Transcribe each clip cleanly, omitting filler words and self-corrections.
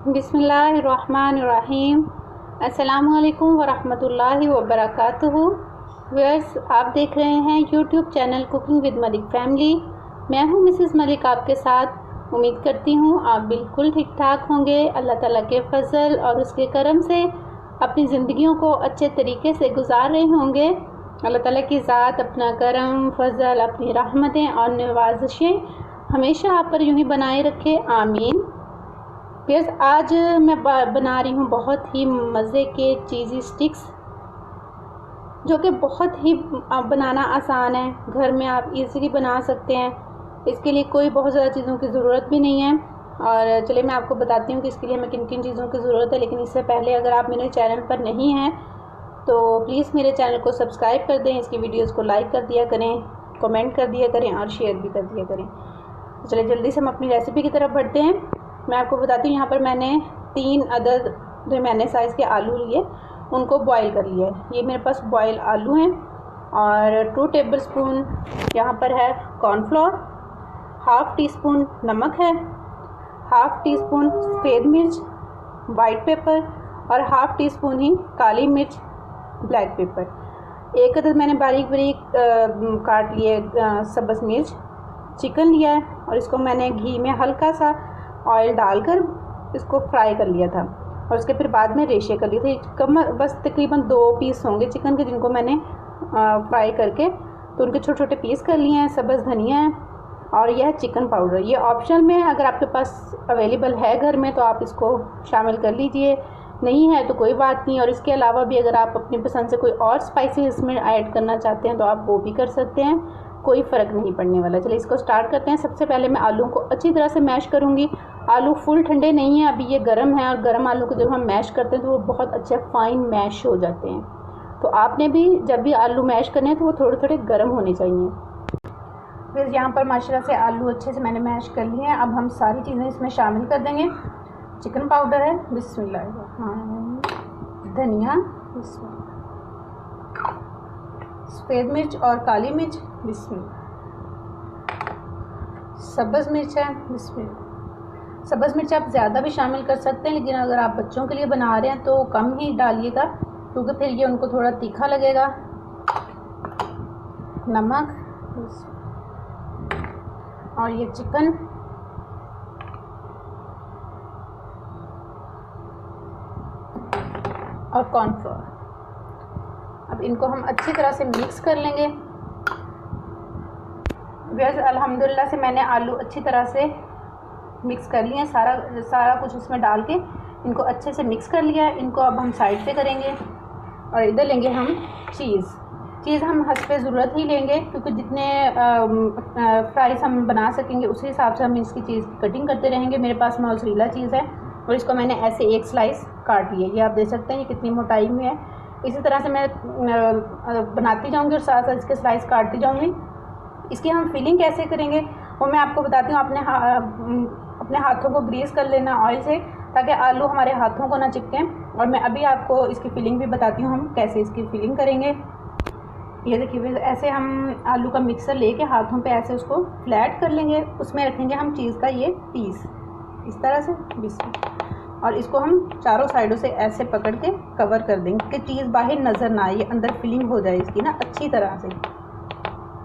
बिस्मिल्लाहिर्रहमानिर्रहीम। अस्सलामुअलैकुम वरहमतुल्लाहि वबरकातुहू। व्यूअर्स, आप देख रहे हैं YouTube channel cooking with Malik family. मैं हूं मिसेस मलिक आपके साथ। उम्मीद करती हूं आप बिल्कुल ठीक ठाक होंगे। अल्लाह ताला के फजल और उसके करम से अपनी ज़िंदगियों को अच्छे तरीके से गुजार रहे होंगे। अल्लाह ताला की ज़ात अपना करम, फजल, अपनी रहमतें और नवाज़िशें हमेशा आप पर यूं ही बनाए रखे, आमीन। फिर आज मैं बना रही हूँ बहुत ही मज़े के चीज़ी स्टिक्स, जो कि बहुत ही बनाना आसान है। घर में आप इजीली बना सकते हैं। इसके लिए कोई बहुत ज़्यादा चीज़ों की ज़रूरत भी नहीं है। और चलिए मैं आपको बताती हूँ कि इसके लिए हमें किन किन चीज़ों की ज़रूरत है। लेकिन इससे पहले अगर आप मेरे चैनल पर नहीं हैं तो प्लीज़ मेरे चैनल को सब्सक्राइब कर दें, इसकी वीडियोज़ को लाइक कर दिया करें, कमेंट कर दिया करें और शेयर भी कर दिया करें। चलिए जल्दी से हम अपनी रेसिपी की तरफ बढ़ते हैं। मैं आपको बताती हूँ, यहाँ पर मैंने 3 अदद जो मैंने साइज़ के आलू लिए, उनको बॉईल कर लिया है। ये मेरे पास बॉयल आलू हैं। और 2 टेबलस्पून यहाँ पर है कॉर्नफ्लोर, हाफ़ टी स्पून नमक है, हाफ़ टी स्पून सफ़ेद मिर्च वाइट पेपर और हाफ़ टी स्पून ही काली मिर्च ब्लैक पेपर। 1 अदद मैंने बारीक बारीक काट लिए सब्ज़ मिर्च। चिकन लिया है और इसको मैंने घी में हल्का सा ऑयल डालकर इसको फ्राई कर लिया था और उसके फिर बाद में रेशे कर लिए थे। कम बस तकरीबन 2 पीस होंगे चिकन के, जिनको मैंने फ्राई करके तो उनके छोटे छोटे पीस कर लिए हैं। सब्ज़ धनिया है और यह है चिकन पाउडर। ये ऑप्शनल में है, अगर आपके पास अवेलेबल है घर में तो आप इसको शामिल कर लीजिए, नहीं है तो कोई बात नहीं। और इसके अलावा भी अगर आप अपनी पसंद से कोई और स्पाइसेस इसमें ऐड करना चाहते हैं तो आप वो भी कर सकते हैं, कोई फ़र्क नहीं पड़ने वाला। चलिए इसको स्टार्ट करते हैं। सबसे पहले मैं आलू को अच्छी तरह से मैश करूँगी। आलू फुल ठंडे नहीं हैं, अभी ये गर्म है और गर्म आलू को जब हम मैश करते हैं तो वो बहुत अच्छे फाइन मैश हो जाते हैं। तो आपने भी जब भी आलू मैश करने हैं तो वो थोड़े थोड़े गर्म होने चाहिए। फिर यहाँ पर माशाल्लाह से आलू अच्छे से मैंने मैश कर लिए हैं। अब हम सारी चीज़ें इसमें शामिल कर देंगे। चिकन पाउडर है, बिस्मिल्लाह, धनिया, सफ़ेद मिर्च और काली मिर्च, बिस्मिल्लाह, सब्ज़ मिर्च है, बिस्मिल्लाह। सब्ज़ मिर्च आप ज़्यादा भी शामिल कर सकते हैं, लेकिन अगर आप बच्चों के लिए बना रहे हैं तो कम ही डालिएगा, क्योंकि फिर ये उनको थोड़ा तीखा लगेगा। नमक और ये चिकन, और कॉर्नफ्लोर। अब इनको हम अच्छी तरह से मिक्स कर लेंगे। वैसे अल्हम्दुलिल्लाह से मैंने आलू अच्छी तरह से मिक्स कर लिए हैं। सारा कुछ इसमें डाल के इनको अच्छे से मिक्स कर लिया है। इनको अब हम साइड पे करेंगे और इधर लेंगे हम चीज़ हम हस्बे ज़रूरत ही लेंगे, क्योंकि जितने फ्राइज़ हम बना सकेंगे उसी हिसाब से हम इसकी चीज़ की कटिंग करते रहेंगे। मेरे पास मोज़रेला चीज़ है और इसको मैंने ऐसे 1 स्लाइस काट लिया। ये आप देख सकते हैं ये कितनी मोटाई में है। इसी तरह से मैं बनाती जाऊंगी और साथ साथ इसके स्लाइस काटती जाऊंगी। इसकी हम फिलिंग कैसे करेंगे वो मैं आपको बताती हूँ। अपने हाथों को ग्रीस कर लेना ऑयल से, ताकि आलू हमारे हाथों को ना चिपकें। और मैं अभी आपको इसकी फिलिंग भी बताती हूँ हम कैसे इसकी फिलिंग करेंगे। ये देखिए, ऐसे हम आलू का मिक्सर लेके हाथों पे ऐसे उसको फ्लैट कर लेंगे। उसमें रखेंगे हम चीज़ का ये पीस इस तरह से, और इसको हम चारों साइडों से ऐसे पकड़ के कवर कर देंगे कि चीज़ बाहर नज़र ना आए, अंदर फिलिंग हो जाए इसकी ना अच्छी तरह से।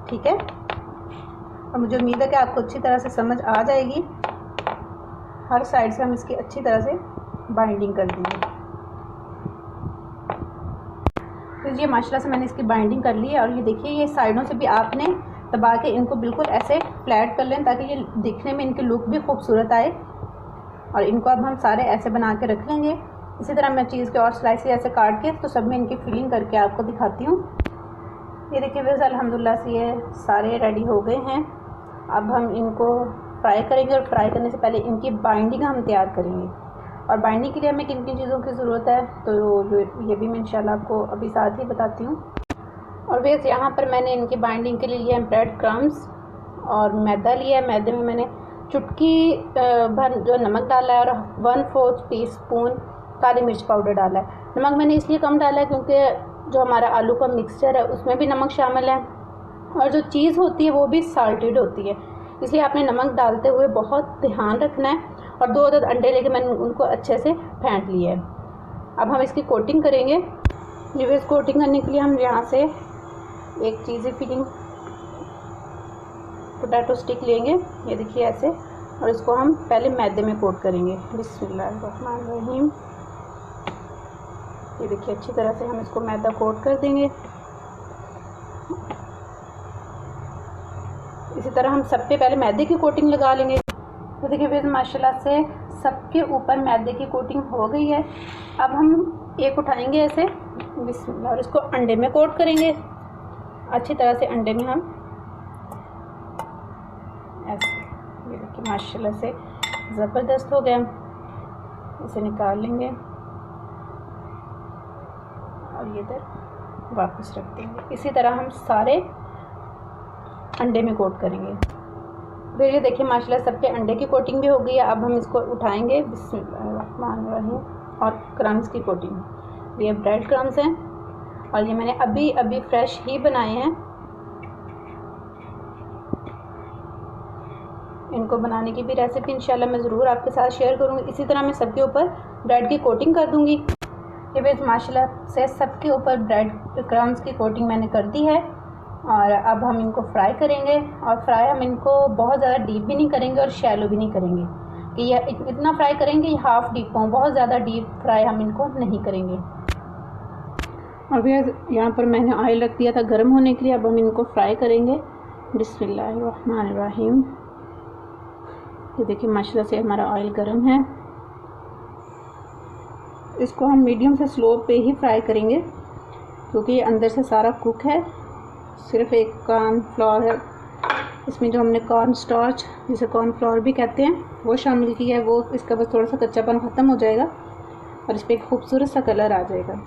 ठीक है, और मुझे उम्मीद है कि आपको अच्छी तरह से समझ आ जाएगी। हर साइड से हम इसकी अच्छी तरह से बाइंडिंग कर देंगे। तो ये माशाल्लाह से मैंने इसकी बाइंडिंग कर ली है। और ये देखिए, ये साइडों से भी आपने दबा के इनको बिल्कुल ऐसे फ्लैट कर लें, ताकि ये दिखने में इनकी लुक भी खूबसूरत आए। और इनको अब हम सारे ऐसे बना के रख लेंगे। इसी तरह मैं चीज़ के और स्लाइसेस ऐसे काट के तो सब में इनकी फिलिंग करके आपको दिखाती हूँ। ये देखिए वैसे अल्हम्दुलिल्लाह से ये सारे रेडी हो गए हैं। अब हम इनको फ्राई करेंगे और फ्राई करने से पहले इनकी बाइंडिंग हम तैयार करेंगे। और बाइंडिंग के लिए हमें किन किन चीज़ों की ज़रूरत है तो ये भी मैं इंशाल्लाह आपको अभी साथ ही बताती हूँ। और वैसे यहाँ पर मैंने इनकी बाइंडिंग के लिए लिया है ब्रेड क्रम्स और मैदा लिया है। मैदे में मैंने चुटकी भर जो नमक डाला है और 1/4 टीस्पून काली मिर्च पाउडर डाला है। नमक मैंने इसलिए कम डाला है क्योंकि जो हमारा आलू का मिक्सचर है उसमें भी नमक शामिल है और जो चीज़ होती है वो भी साल्टेड होती है, इसलिए आपने नमक डालते हुए बहुत ध्यान रखना है। और 2 अदद अंडे लेके मैंने उनको अच्छे से फेंट लिया है। अब हम इसकी कोटिंग करेंगे। व्यूअर्स, कोटिंग करने के लिए हम यहाँ से एक चीज़ी फिलिंग पोटैटो स्टिक लेंगे, ये देखिए ऐसे, और इसको हम पहले मैदे में कोट करेंगे। बिस्मिल्लाहिर्रहमानिर्रहीम। ये देखिए अच्छी तरह से हम इसको मैदा कोट कर देंगे। इसी तरह हम सब पे पहले मैदे की कोटिंग लगा लेंगे। तो देखिए फिर माशाल्लाह से सबके ऊपर मैदे की कोटिंग हो गई है। अब हम एक उठाएंगे ऐसे बिस्मिल्लाह और इसको अंडे में कोट करेंगे अच्छी तरह से। अंडे में हम ऐसे, ये देखिए माशाल्लाह से ज़बरदस्त हो गया। इसे निकाल लेंगे और ये इधर वापस रख देंगे। इसी तरह हम सारे अंडे में कोट करेंगे। फिर ये देखिए माशाल्लाह सबके अंडे की कोटिंग भी हो गई है। अब हम इसको उठाएंगे बिस्मिल्लाहिर्रहमानिर्रहीम और क्रम्स की कोटिंग। ये ब्रेड क्रम्स हैं और ये मैंने अभी अभी फ्रेश ही बनाए हैं। इनको बनाने की भी रेसिपी इंशाल्लाह मैं ज़रूर आपके साथ शेयर करूँगी। इसी तरह मैं सबके ऊपर ब्रेड की कोटिंग कर दूँगी। ये बेस माशाल्लाह से सबके ऊपर ब्रेड क्रम्स की कोटिंग मैंने कर दी है। और अब हम इनको फ्राई करेंगे। और फ्राई हम इनको बहुत ज़्यादा डीप भी नहीं करेंगे और शैलो भी नहीं करेंगे कि ये इतना फ्राई करेंगे हाफ़ डीप हो, बहुत ज़्यादा डीप फ्राई हम इनको नहीं करेंगे। और फिर यहाँ पर मैंने ऑयल रख दिया था गर्म होने के लिए। अब हम इनको फ्राई करेंगे। बिस्मिल्लाहिर्रहमानिर्रहीम। ये देखिए माशाल्लाह से हमारा ऑयल गर्म है। इसको हम मीडियम से स्लो पे ही फ्राई करेंगे क्योंकि ये अंदर से सारा कुक है। सिर्फ एक कॉर्न फ्लोर है इसमें, जो हमने कॉर्न स्टार्च जिसे कॉर्न फ्लोर भी कहते हैं वो शामिल किया है। वो इसका बस थोड़ा सा कच्चापन ख़त्म हो जाएगा और इस पर एक खूबसूरत सा कलर आ जाएगा।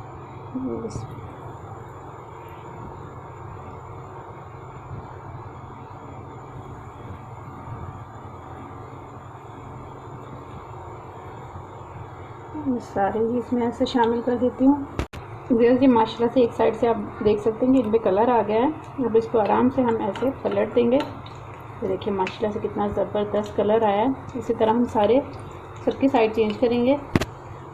सारे ही इसमें ऐसे शामिल कर देती हूँ। ये माशाल्लाह से एक साइड से आप देख सकते हैं कि इन पर कलर आ गया है। अब इसको आराम से हम ऐसे पलट देंगे। तो देखिए माशाल्लाह से कितना ज़बरदस्त कलर आया है। इसी तरह हम सारे सबकी साइड चेंज करेंगे।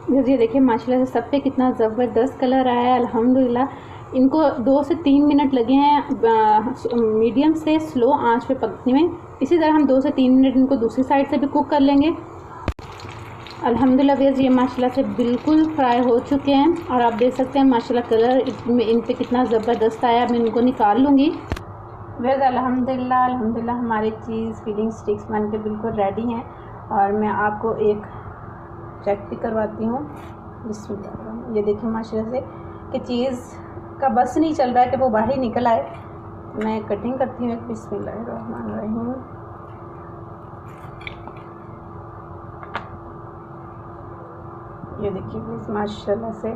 ये देखिए माशाल्लाह से सब पे कितना ज़बरदस्त कलर आया है अल्हम्दुलिल्लाह। इनको 2 से 3 मिनट लगे हैं मीडियम से स्लो आंच पे पकने में। इसी तरह हम 2 से 3 मिनट इनको दूसरी साइड से भी कुक कर लेंगे। अल्हम्दुलिल्लाह व्यूअर्स, ये माशाल्लाह से बिल्कुल फ्राई हो चुके हैं और आप देख सकते हैं माशाल्लाह कलर इन पे कितना ज़बरदस्त आया। मैं इनको निकाल लूँगी। व्यूअर्स अल्हम्दुलिल्लाह हमारे चीज़ फिलिंग स्टिक्स बन के बिल्कुल रेडी हैं। और मैं आपको एक चेक भी करवाती हूँ। बिस्मिल्लाह, ये देखिए माशाल्लाह से कि चीज़ का बस नहीं चल रहा है कि वो बाहर ही निकल आए। मैं कटिंग करती हूँ। बिस्मिल्लाहिर्रहमानिर्रहीम। ये देखिए माशाल्लाह से,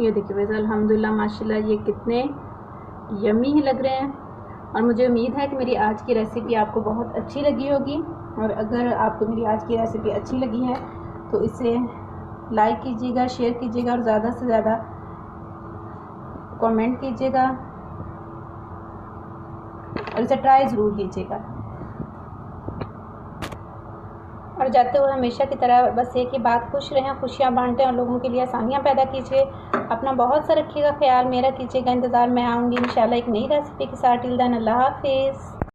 ये देखिए अल्हम्दुलिल्लाह माशाल्लाह ये कितने यमी लग रहे हैं। और मुझे उम्मीद है कि मेरी आज की रेसिपी आपको बहुत अच्छी लगी होगी। और अगर आपको मेरी आज की रेसिपी अच्छी लगी है तो इसे लाइक कीजिएगा, शेयर कीजिएगा और ज़्यादा से ज़्यादा कमेंट कीजिएगा और इसे ट्राई ज़रूर कीजिएगा। और जाते हुए हमेशा की तरह बस एक ही बात, खुश रहें, खुशियाँ बांटें और लोगों के लिए आसानियाँ पैदा कीजिए। अपना बहुत सा रखिएगा ख्याल, मेरा कीजिएगा इंतज़ार। मैं आऊँगी इंशाल्लाह एक नई रेसिपी के साथ। टिल देन अल्लाह हाफिज़।